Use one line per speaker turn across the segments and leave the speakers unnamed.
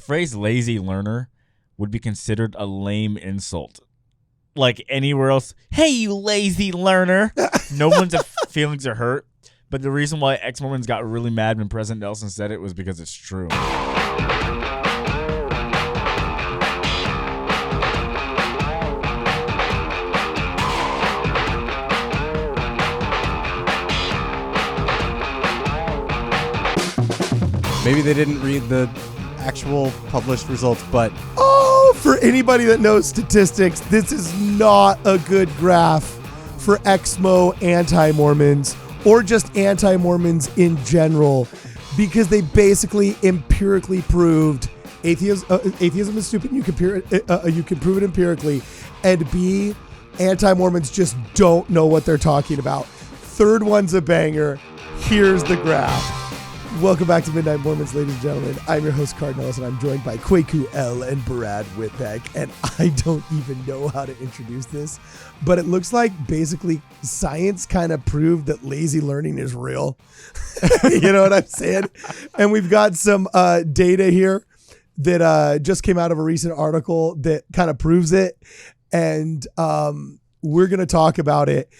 phrase lazy learner would be considered a lame insult. Like anywhere else, hey, you lazy learner. No one's feelings are hurt. But the reason why ex-Mormons got really mad when President Nelson said it was because it's true.
Maybe they didn't read the actual published results, but...
For anybody that knows statistics, this is not a good graph for Ex-Mo anti-Mormons or just anti-Mormons in general, because they basically empirically proved atheism is stupid. You can prove it empirically, and B, anti-Mormons just don't know what they're talking about. Third one's a banger. Here's the graph. Welcome back to Midnight Mormons, ladies and gentlemen. I'm your host, Cardinals, and I'm joined by Kwaku L and Brad Whitbeck. And I don't even know how to introduce this, but it looks like basically science kind of proved that lazy learning is real. You know what I'm saying? And we've got some data here that just came out of a recent article that kind of proves it. And we're going to talk about it.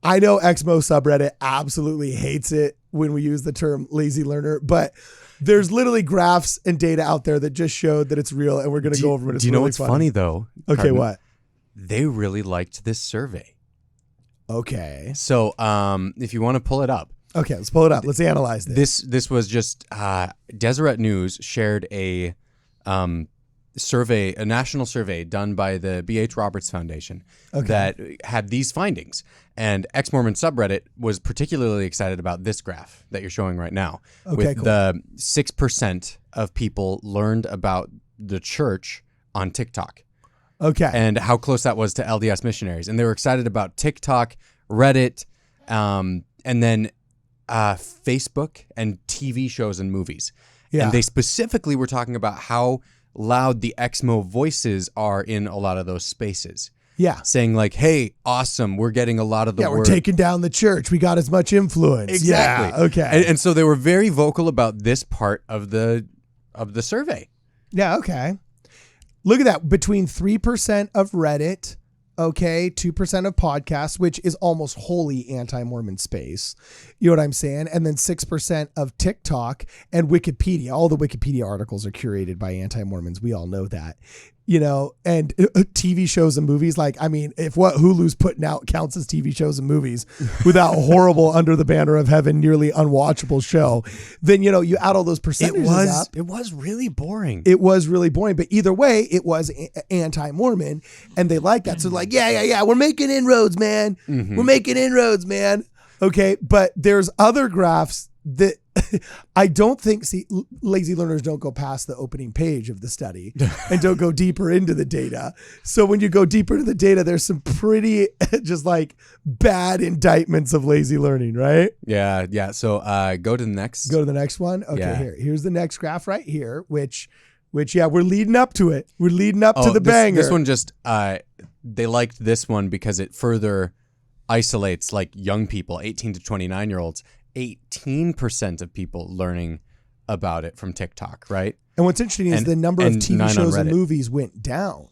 I know Ex-Mo subreddit absolutely hates it when we use the term lazy learner, but there's literally graphs and data out there that just showed that it's real, and we're going to go over it.
Do you know what's funny though?
Okay,
Cardin?
what?
They really liked this survey.
Okay.
So if you want to pull it up.
Okay, let's pull it up. Let's analyze this.
This was just Deseret News shared a survey, a national survey done by the B.H. Roberts Foundation that had these findings. And Ex-Mormon subreddit was particularly excited about this graph that you're showing right now.
Okay, cool.
The 6% of people learned about the church on TikTok.
Okay.
And how close that was to LDS missionaries. And they were excited about TikTok, Reddit, and then Facebook and TV shows and movies.
Yeah.
And they specifically were talking about how loud the Ex-Mo voices are in a lot of those spaces.
Yeah.
Saying like, hey, awesome, we're getting a lot of the word.
We're taking down the church. We got as much influence.
Exactly.
Yeah, okay.
And so they were very vocal about this part of the survey.
Yeah, okay. Look at that. Between 3% of Reddit, 2% of podcasts, which is almost wholly anti-Mormon space. You know what I'm saying? And then 6% of TikTok and Wikipedia. All the Wikipedia articles are curated by anti-Mormons. We all know that. You know, and TV shows and movies, like, I mean, if what Hulu's putting out counts as TV shows and movies without horrible Under the Banner of Heaven, nearly unwatchable show, then, you know, you add all those percentages up.
It was really boring.
It was really boring. But either way, it was anti-Mormon, and they like that. So like, yeah, we're making inroads, man. Mm-hmm. We're making inroads, man. Okay, but there's other graphs that I don't think, lazy learners don't go past the opening page of the study and don't go deeper into the data. So when you go deeper into the data, there's some pretty just like bad indictments of lazy learning, right?
Yeah. So go to the next.
Go to the next one. Okay,
yeah.
Here's the next graph right here, which yeah, we're leading up to it. We're leading up to the banger.
This one just, they liked this one because it further isolates like young people, 18 to 29-year-olds. 18% of people learning about it from TikTok, right?
And what's interesting is the number of TV shows and movies went down.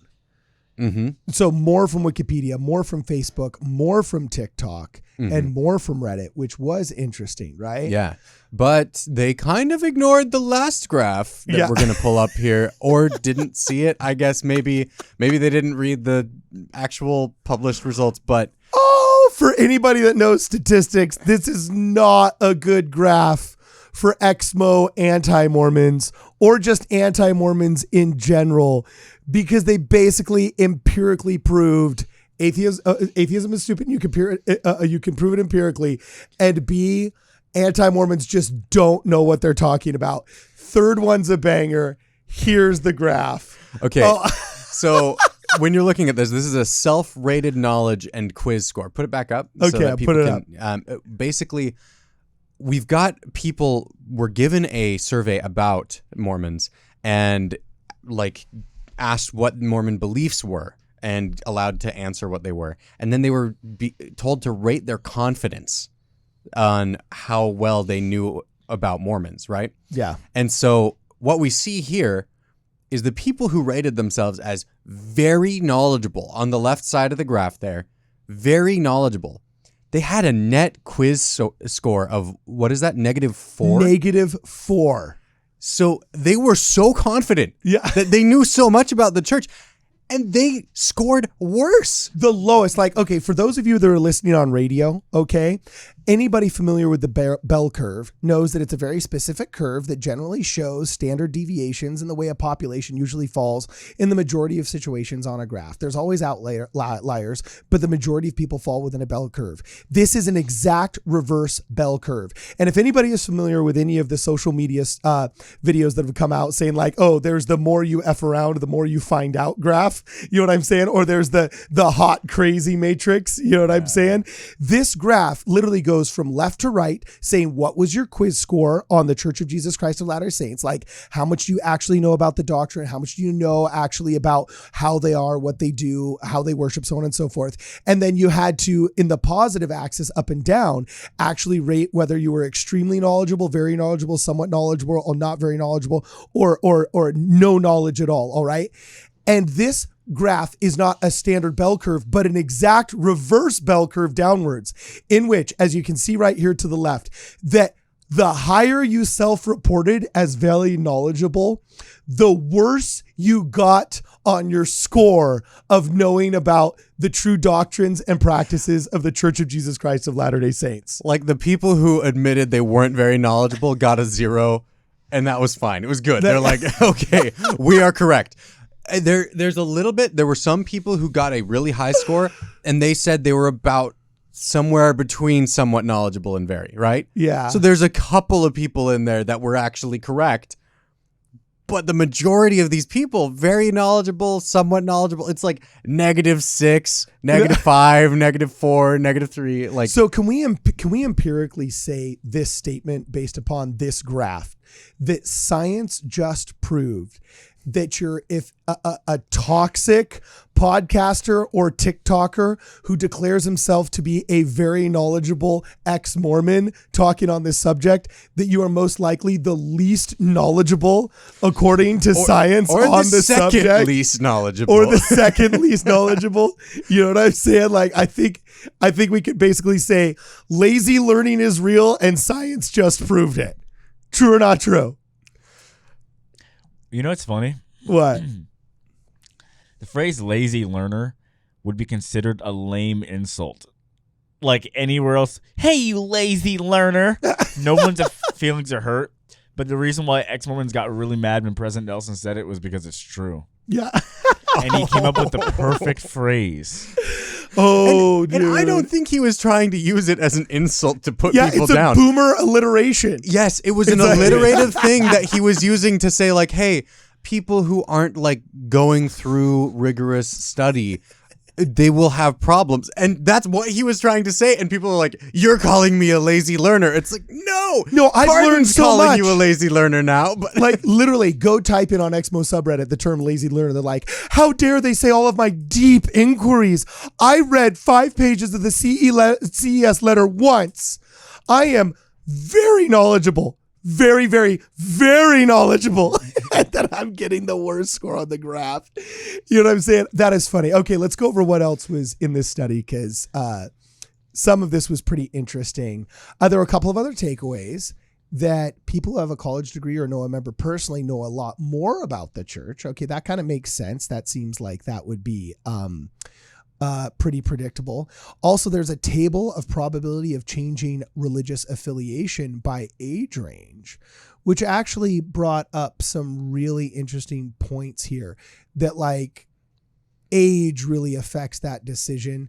Mm-hmm.
So more from Wikipedia, more from Facebook, more from TikTok, and more from Reddit, which was interesting, right?
Yeah. But they kind of ignored the last graph that we're going to pull up here, or didn't see it. I guess maybe they didn't read the actual published results, but...
For anybody that knows statistics, this is not a good graph for Ex-Mo anti-Mormons or just anti-Mormons in general, because they basically empirically proved atheism is stupid. You can prove it empirically, and B, anti-Mormons just don't know what they're talking about. Third one's a banger. Here's the graph.
Okay, so... When you're looking at this is a self-rated knowledge and quiz score. Put it back up.
Okay,
so that people
put it
can, up. Basically, we've got people were given a survey about Mormons and like asked what Mormon beliefs were and allowed to answer what they were. And then they were told to rate their confidence on how well they knew about Mormons, right?
Yeah.
And so what we see here is the people who rated themselves as very knowledgeable on the left side of the graph there, very knowledgeable. They had a net quiz score of, what is that, -4?
-4.
So they were so confident that they knew so much about the church, and they scored worse.
The lowest, like, okay, for those of you that are listening on radio, okay, anybody familiar with the bell curve knows that it's a very specific curve that generally shows standard deviations in the way a population usually falls in the majority of situations on a graph. There's always outliers, but the majority of people fall within a bell curve. This is an exact reverse bell curve. And if anybody is familiar with any of the social media videos that have come out saying like, oh, there's the more you F around, the more you find out graph, you know what I'm saying? Or there's the hot crazy matrix, you know what I'm saying? This graph literally goes from left to right saying, what was your quiz score on the Church of Jesus Christ of Latter-day Saints? Like, how much do you actually know about the doctrine? How much do you know actually about how they are, what they do, how they worship, so on and so forth. And then you had to, in the positive axis up and down, actually rate whether you were extremely knowledgeable, very knowledgeable, somewhat knowledgeable, or not very knowledgeable, or no knowledge at all. All right. And this graph is not a standard bell curve, but an exact reverse bell curve downwards, in which, as you can see right here to the left, that the higher you self-reported as very knowledgeable, the worse you got on your score of knowing about the true doctrines and practices of the Church of Jesus Christ of Latter-day Saints.
Like, the people who admitted they weren't very knowledgeable got a 0, and that was fine. It was good. They're like, okay, we are correct. There's a little bit, there were some people who got a really high score, and they said they were about somewhere between somewhat knowledgeable and very, right?
Yeah.
So there's a couple of people in there that were actually correct, but the majority of these people, very knowledgeable, somewhat knowledgeable, it's like -6, -5, -4, -3. Like,
so can we empirically say this statement based upon this graph, that science just proved that if a toxic podcaster or TikToker who declares himself to be a very knowledgeable ex-Mormon talking on this subject, that you are most likely the least knowledable according to science
or
on the subject.
Or the second least knowledgeable.
Or the second least knowledgeable. You know what I'm saying? Like, I think we could basically say lazy learning is real and science just proved it. True or not true?
You know what's funny?
What?
The phrase lazy learner would be considered a lame insult. Like anywhere else, hey, you lazy learner. No one's feelings are hurt. But the reason why ex-Mormons got really mad when President Nelson said it was because it's true.
Yeah.
And he came up with the perfect phrase.
Oh, dude.
And I don't think he was trying to use it as an insult to put people
it's a
down.
boomer alliteration.
Yes, it was an alliterative thing that he was using to say, like, hey, people who aren't like going through rigorous study, they will have problems. And that's what he was trying to say. And people are like, you're calling me a lazy learner. It's like, no,
I've learned so
calling
much.
you a lazy learner now. But
like, literally, go type in on Exmo subreddit the term lazy learner. They're like, how dare they say all of my deep inquiries? I read 5 pages of the CES letter once. I am very knowledgeable. Very, very, very knowledgeable. And then I'm getting the worst score on the graph. You know what I'm saying? That is funny. Okay, let's go over what else was in this study, because some of this was pretty interesting. There were a couple of other takeaways that people who have a college degree or know a member personally know a lot more about the church. Okay, that kind of makes sense. That seems like that would be pretty predictable. Also, there's a table of probability of changing religious affiliation by age range, which actually brought up some really interesting points here, that like age really affects that decision.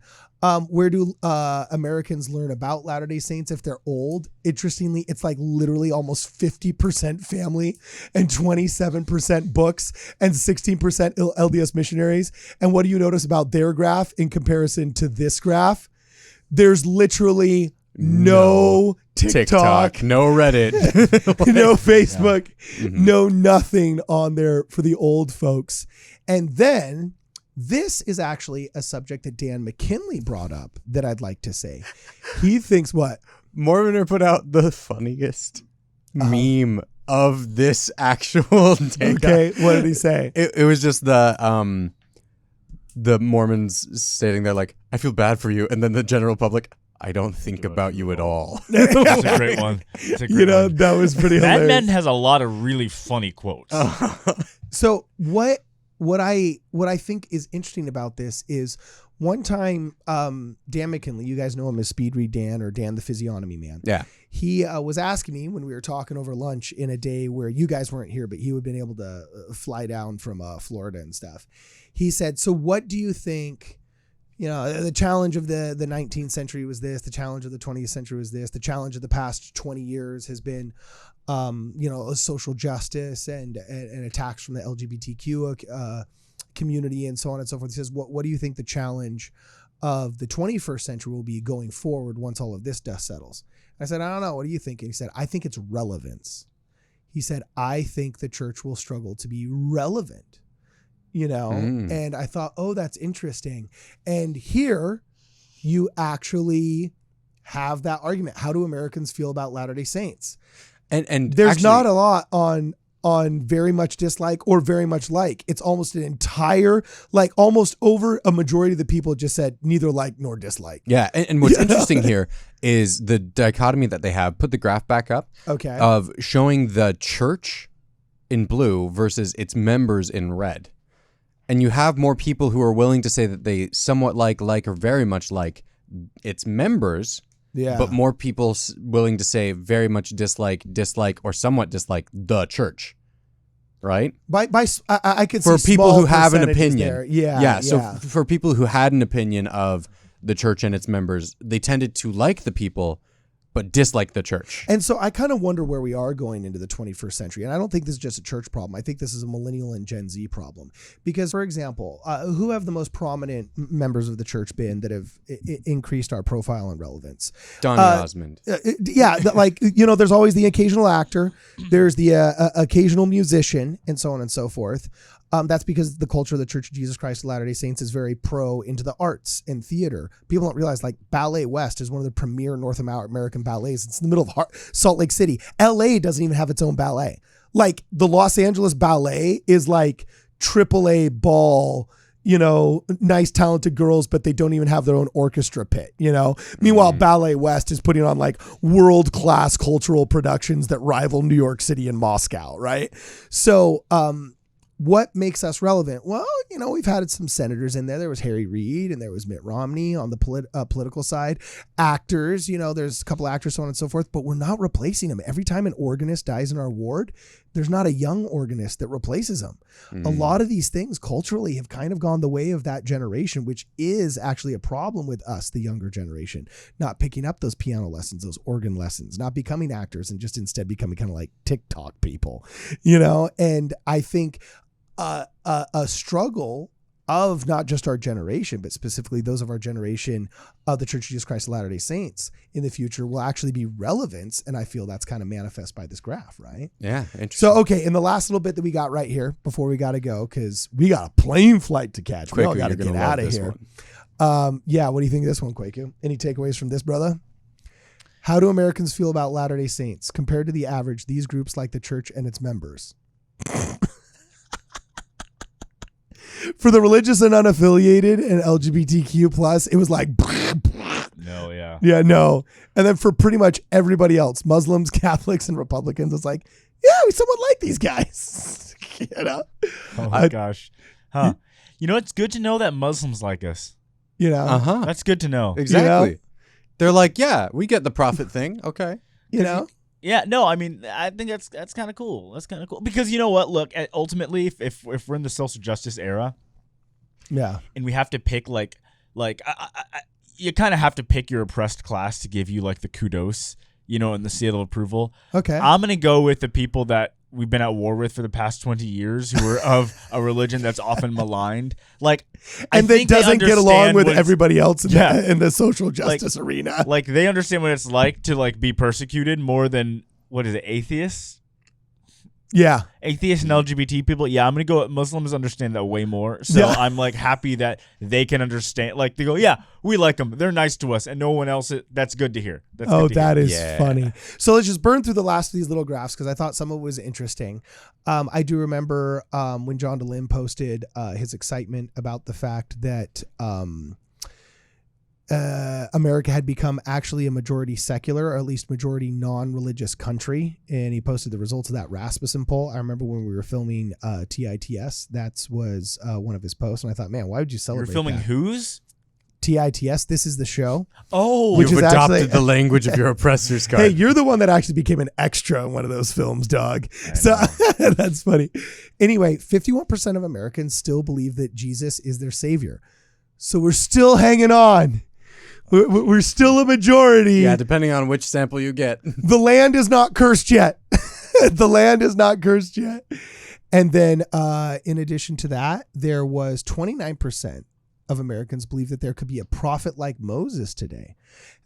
Where do Americans learn about Latter-day Saints if they're old? Interestingly, it's like literally almost 50% family and 27% books and 16% LDS missionaries. And what do you notice about their graph in comparison to this graph? There's literally no TikTok,
no Reddit,
no Facebook, no nothing on there for the old folks. And then this is actually a subject that Dan McKinley brought up that I'd like to say. He thinks what?
Mormoner put out the funniest meme of this actual take.
Okay, what did he say?
It was just the Mormons stating there like, I feel bad for you, and then the general public, I don't think about you at all.
That's a great one. That's a great
You know,
one.
that was pretty
Mad
hilarious.
Men has a lot of really funny quotes.
So what I think is interesting about this is one time Dan McKinley, you guys know him as Speed Read Dan or Dan the Physiognomy Man.
Yeah.
He was asking me when we were talking over lunch in a day where you guys weren't here, but he would have been able to fly down from Florida and stuff. He said, so what do you think, you know, the challenge of the 19th century was this, the challenge of the 20th century was this, the challenge of the past 20 years has been, you know, social justice and attacks from the LGBTQ community and so on and so forth. He says, what do you think the challenge of the 21st century will be going forward once all of this dust settles? I said, I don't know. What do you think? And he said, I think it's relevance. He said, I think the church will struggle to be relevant, you know? And I thought, oh, that's interesting. And here you actually have that argument. How do Americans feel about Latter-day Saints?
And
There's
actually,
not a lot on very much dislike or very much like. It's almost an entire, like almost over a majority of the people just said neither like nor dislike.
Yeah. And what's interesting here is the dichotomy that they have. Put the graph back up.
Okay.
Of showing the church in blue versus its members in red. And you have more people who are willing to say that they somewhat like, or very much like its members.
Yeah.
But more people willing to say very much dislike, or somewhat dislike the church, right?
I could
for
see
people
small
who have an
percentages
opinion.
there. Yeah.
Yeah. So for people who had an opinion of the church and its members, they tended to like the people, but dislike the church.
And so I kind of wonder where we are going into the 21st century. And I don't think this is just a church problem. I think this is a millennial and Gen Z problem. Because, for example, who have the most prominent members of the church been that have increased our profile and relevance?
Donny Osmond.
Yeah, like, you know, there's always the occasional actor. There's the occasional musician and so on and so forth. That's because the culture of the Church of Jesus Christ of Latter-day Saints is very pro into the arts and theater. People don't realize, like, Ballet West is one of the premier North American ballets. It's in the middle of Salt Lake City. LA doesn't even have its own ballet. Like, the Los Angeles Ballet is like AAA ball, you know, nice, talented girls, but they don't even have their own orchestra pit, you know? Meanwhile, Ballet West is putting on like world-class cultural productions that rival New York City and Moscow, right? So, what makes us relevant? Well, you know, we've had some senators in there. There was Harry Reid and there was Mitt Romney on the political side. Actors, you know, there's a couple actors, so on and so forth, but we're not replacing them. Every time an organist dies in our ward, there's not a young organist that replaces them. A lot of these things culturally have kind of gone the way of that generation, which is actually a problem with us, the younger generation, not picking up those piano lessons, those organ lessons, not becoming actors and just instead becoming kind of like TikTok people, you know? And I think a struggle of not just our generation, but specifically those of our generation of the Church of Jesus Christ of Latter-day Saints in the future will actually be relevance. And I feel that's kind of manifest by this graph, right?
Yeah, interesting.
So, okay, in the last little bit that we got right here before we got to go, because we got a plane flight to catch. We all got to get out of here. Yeah, what do you think of this one, Kwaku? Any takeaways from this, brother? How do Americans feel about Latter-day Saints compared to the average? These groups like the church and its members. For the religious and unaffiliated and LGBTQ plus, it was like
No, yeah.
yeah, no. And then for pretty much everybody else, Muslims, Catholics, and Republicans, it's like, yeah, we somewhat like these guys. You know?
Oh my gosh. Huh. You know, it's good to know that Muslims like us.
You know?
That's good to know.
Exactly.
You know?
They're like, yeah, we get the prophet thing. Okay.
You know?
Yeah, no, I mean, I think that's kind of cool. That's kind of cool because you know what? Look, ultimately, if we're in the social justice era,
Yeah.
and we have to pick you kind of have to pick your oppressed class to give you like the kudos, you know, and the seal of approval.
Okay.
I'm gonna go with the people that we've been at war with for the past 20 years, who are of a religion that's often maligned, like,
and that doesn't get along with everybody else in the social justice arena.
Like they understand what it's like to like be persecuted more than what is it, atheists?
Yeah.
Atheists and LGBT people, yeah, I'm gonna go. Muslims understand that way more, so
Yeah.
I'm like happy that they can understand. Like they go, yeah, we like them, they're nice to us, and no one else. That's good to hear. That's
Oh,
good to
that
hear.
is
Yeah.
funny. So let's just burn through the last of these little graphs because I thought some of it was interesting. I do remember when John DeLynn posted his excitement about the fact that America had become actually a majority secular, or at least majority non-religious country. And he posted the results of that Rasmussen poll. I remember when we were filming TITS, that was one of his posts. And I thought, man, why would you
You're
celebrate
filming
that?
whose?
TITS, This Is the Show.
Oh,
Which
You've
is
adopted
actually-
the language of your oppressors, Scott.
Hey, you're the one that actually became an extra in one of those films, dog. So that's funny. Anyway, 51% of Americans still believe that Jesus is their savior. So we're still hanging on. We're still a majority.
Yeah, depending on which sample you get.
The land is not cursed yet. The land is not cursed yet. And then in addition to that, there was 29% of Americans believe that there could be a prophet like Moses today.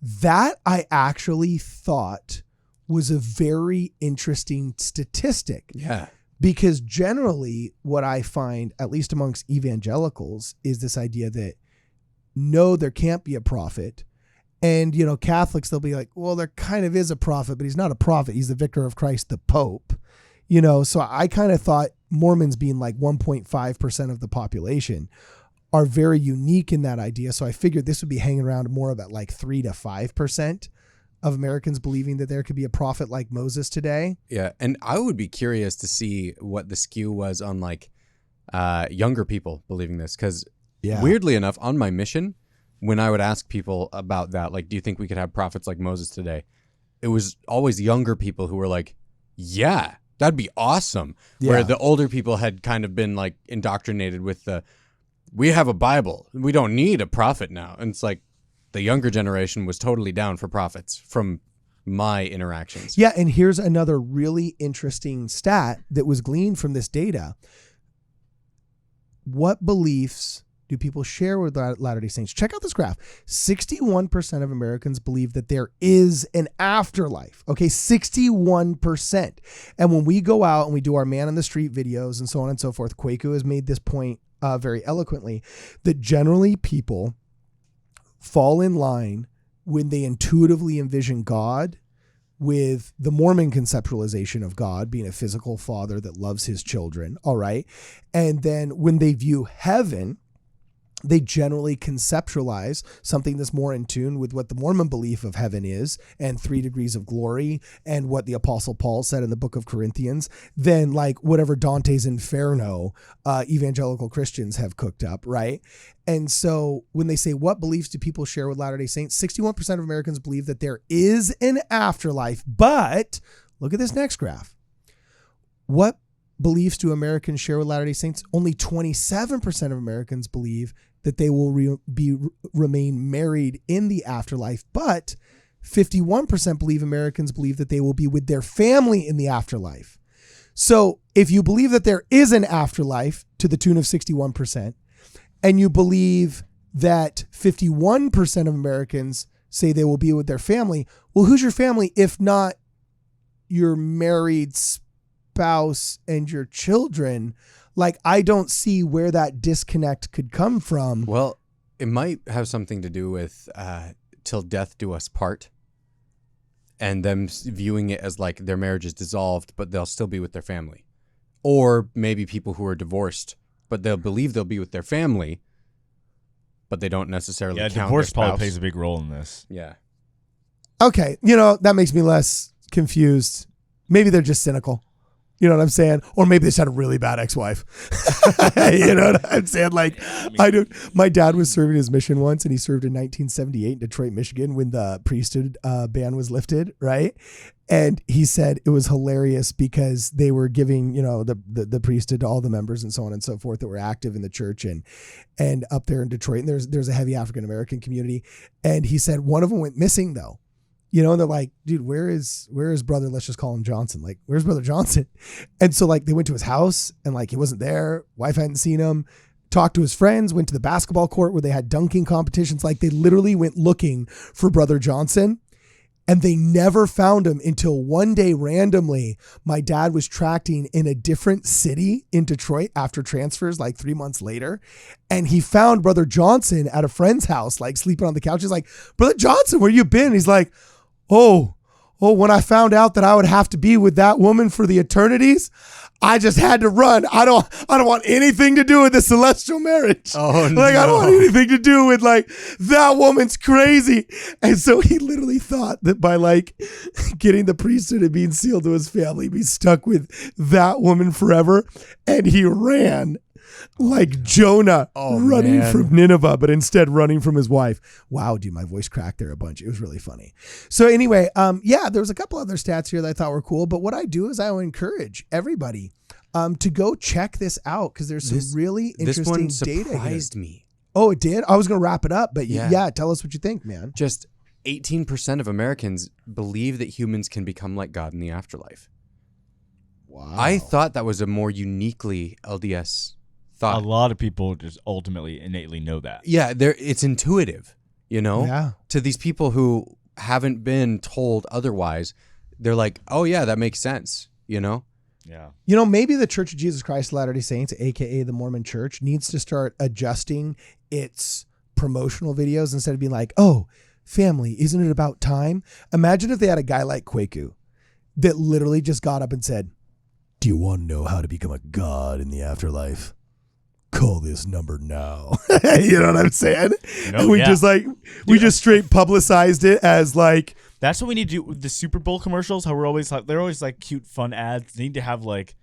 That I actually thought was a very interesting statistic.
Yeah.
Because generally what I find, at least amongst evangelicals, is this idea that no, there can't be a prophet. And, you know, Catholics, they'll be like, well, there kind of is a prophet, but he's not a prophet. He's the vicar of Christ, the Pope. You know, so I kind of thought Mormons being like 1.5% of the population are very unique in that idea. So I figured this would be hanging around more about like 3 to 5% of Americans believing that there could be a prophet like Moses today.
Yeah. And I would be curious to see what the skew was on like younger people believing this. Because weirdly enough, on my mission, when I would ask people about that, like, do you think we could have prophets like Moses today? It was always younger people who were like, yeah, that'd be awesome.
Yeah.
Where the older people had kind of been like indoctrinated with we have a Bible. We don't need a prophet now. And it's like the younger generation was totally down for prophets from my interactions.
Yeah. And here's another really interesting stat that was gleaned from this data. What beliefs do people share with Latter-day Saints? Check out this graph. 61% of Americans believe that there is an afterlife. Okay, 61%. And when we go out and we do our man on the street videos and so on and so forth, Kwaku has made this point very eloquently, that generally people fall in line when they intuitively envision God with the Mormon conceptualization of God being a physical father that loves his children. All right. And then when they view heaven, they generally conceptualize something that's more in tune with what the Mormon belief of heaven is and 3 degrees of glory and what the Apostle Paul said in the book of Corinthians than like whatever Dante's Inferno evangelical Christians have cooked up, right? And so when they say, what beliefs do people share with Latter-day Saints? 61% of Americans believe that there is an afterlife, but look at this next graph. What beliefs do Americans share with Latter-day Saints? Only 27% of Americans believe that they will remain married in the afterlife, but 51% believe Americans believe that they will be with their family in the afterlife. So if you believe that there is an afterlife to the tune of 61%, and you believe that 51% of Americans say they will be with their family, well, who's your family if not your married spouse and your children? Like, I don't see where that disconnect could come from.
Well, it might have something to do with till death do us part, and them viewing it as like their marriage is dissolved, but they'll still be with their family. Or maybe people who are divorced, but they'll believe they'll be with their family, but they don't necessarily count
divorce
their spouse.
probably plays a big role in this.
Yeah.
Okay, that makes me less confused. Maybe they're just cynical. You know what I'm saying? Or maybe they just had a really bad ex-wife. You know what I'm saying? Like, my dad was serving his mission once, and he served in 1978 in Detroit, Michigan, when the priesthood ban was lifted, right? And he said it was hilarious because they were giving, the priesthood to all the members and so on and so forth that were active in the church and up there in Detroit. And there's a heavy African-American community. And he said one of them went missing, though. And they're like, dude, where is brother? Let's just call him Johnson. Like, where's brother Johnson? And so like they went to his house and like he wasn't there. Wife hadn't seen him. Talked to his friends, went to the basketball court where they had dunking competitions. Like they literally went looking for brother Johnson. And they never found him until one day randomly, my dad was tracting in a different city in Detroit after transfers like 3 months later. And he found Brother Johnson at a friend's house, like sleeping on the couch. He's like, Brother Johnson, where you been? He's like, oh, when I found out that I would have to be with that woman for the eternities, I just had to run. I don't want anything to do with the celestial marriage.
Oh,
like,
no.
I don't want anything to do with like, that woman's crazy. And so he literally thought that by like getting the priesthood and being sealed to his family, he'd be stuck with that woman forever. And he ran like Jonah running from Nineveh, but instead running from his wife. Wow, dude, my voice cracked there a bunch. It was really funny. So anyway, there was a couple other stats here that I thought were cool, but what I do is I would encourage everybody to go check this out because there's some really interesting
this one
data
surprised
here.
me.
Oh, it did? I was going to wrap it up, but
Yeah.
yeah, tell us what you think, man.
Just 18% of Americans believe that humans can become like God in the afterlife.
Wow.
I thought that was a more uniquely LDS thought.
A lot of people just ultimately innately know that.
Yeah, it's intuitive, you know?
Yeah.
To these people who haven't been told otherwise, they're like, oh yeah, that makes sense, you know?
Yeah.
You know, maybe the Church of Jesus Christ of Latter-day Saints, aka the Mormon Church, needs to start adjusting its promotional videos instead of being like, oh, family, isn't it about time? Imagine if they had a guy like Kwaku that literally just got up and said, do you want to know how to become a god in the afterlife? Call this number now. You know what I'm saying?
No,
and we
yeah.
just like, we just straight publicized it as like,
That's what we need to do with the Super Bowl commercials. How we're always like, they're always like cute, fun ads. They need to have like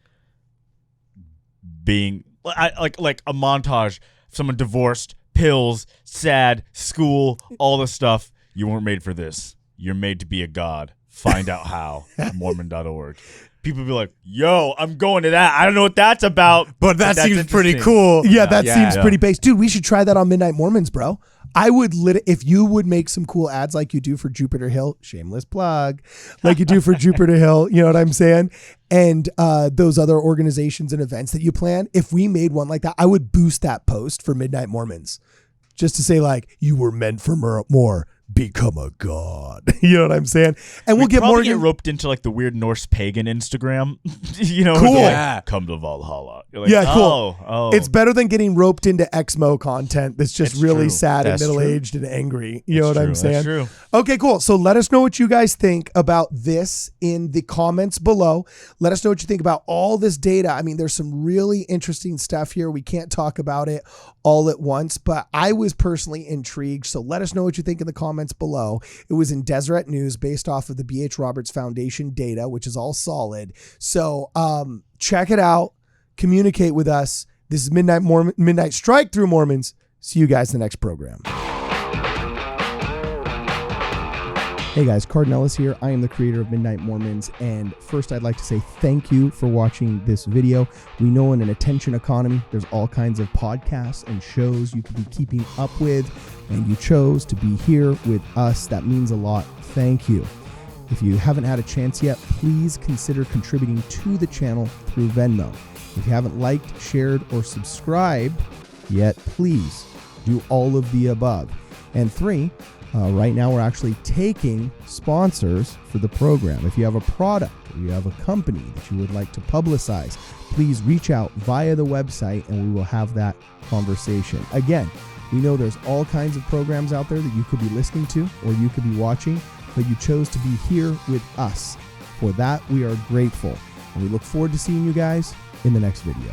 like a montage of someone divorced, pills, sad, school, all the stuff. You weren't made for this. You're made to be a god. Find out how. Mormon.org. People be like, yo, I'm going to that. I don't know what that's about.
But that
that's
seems pretty
interesting.
cool.
yeah, that seems
Yeah.
pretty base. Dude, we should try that on Midnight Mormons, bro. I would if you would make some cool ads like you do for Jupiter Hill, shameless plug, like you do for Jupiter Hill, you know what I'm saying? And those other organizations and events that you plan, if we made one like that, I would boost that post for Midnight Mormons just to say like, you were meant for more. Become a god. You know what I'm saying? And we'll
We'd
get
probably
Morgan.
get roped into like the weird Norse pagan Instagram. You know,
Cool.
like,
Yeah.
come to Valhalla. You're like,
Yeah, cool.
Oh,
It's better than getting roped into Ex-mo content that's just
It's
really
true.
sad and
That's true.
middle-aged and angry. You know what
That's
I'm
true.
saying?
That's true.
Okay, cool. So let us know what you guys think about this in the comments below. Let us know what you think about all this data. I mean, there's some really interesting stuff here. We can't talk about it all at once, but I was personally intrigued. So let us know what you think in the comments below. It was in Deseret News based off of the B.H. Roberts Foundation data, which is all solid. So check it out. Communicate with us. This is Midnight Strike Through Mormons. See you guys in the next program. Hey guys, Cardinellis here. I am the creator of Midnight Mormons, and first I'd like to say thank you for watching this video. We know in an attention economy, there's all kinds of podcasts and shows you could be keeping up with, and you chose to be here with us. That means a lot. Thank you. If you haven't had a chance yet, please consider contributing to the channel through Venmo. If you haven't liked, shared, or subscribed yet, please do all of the above. And 3, right now we're actually taking sponsors for the program. If you have a product or you have a company that you would like to publicize, please reach out via the website and we will have that conversation. Again, we know there's all kinds of programs out there that you could be listening to or you could be watching, but you chose to be here with us. For that, we are grateful. And we look forward to seeing you guys in the next video.